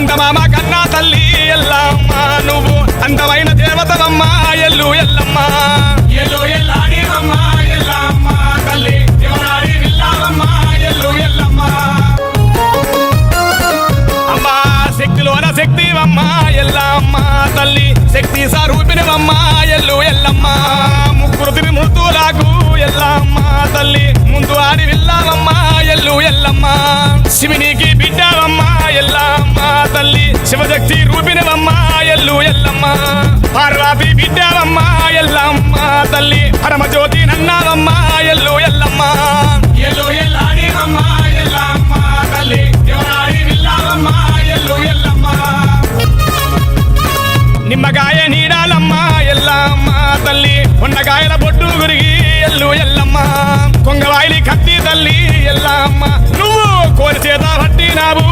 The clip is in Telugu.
చందమామ కన్నా తల్లి ఎల్లమ్మ నువ్వు అందమైన దేవతవమ్మ ఎల్లు ఎల్లమ్మ ఎల్లు ఎల్లాడివమ్మ ఎల్లమ్మ తల్లి దేవనాడి విల్లావమ్మ ఎల్లు ఎల్లమ్మ అమ్మా శక్తిలోన శక్తివమ్మ ఎల్లమ్మ తల్లి శక్తి స్వరూపిణివమ్మ ఎల్లు ఎల్లమ్మ ముగ్గురు త్రిమూర్తులకు ఎల్లమ్మ తల్లి ముందు ఆడి విల్లావమ్మ ఎల్లు ఎల్లమ్మ శివునికి బిడ్డవమ్మ ఎల్లమ్మ తల్లి శివశక్తి రూపిణివమ్మ ఎల్లు ఎల్లమ్మ పార్వతి బిడ్డవమ్మ ఎల్లమ్మ తల్లి పరమజ్యోతి నన్నావమ్మ ఎల్లు ఎల్లమ్మ ఎల్లు ఎల్లాడివమ్మ ఎల్లమ్మ తల్లి దేవనాడి విల్లావమ్మ ఎల్లు ఎల్లమ్మ నిమ్మకాయ నీడాలమ్మ ఎల్లమ్మ తల్లి ఉండకాయల బొట్టు గురిగి ఎల్లు ఎల్లమ్మ కొంగవాయిలి కత్తి తల్లి ఎల్లమ్మ నువ్వు కోరి చేత పట్టినావు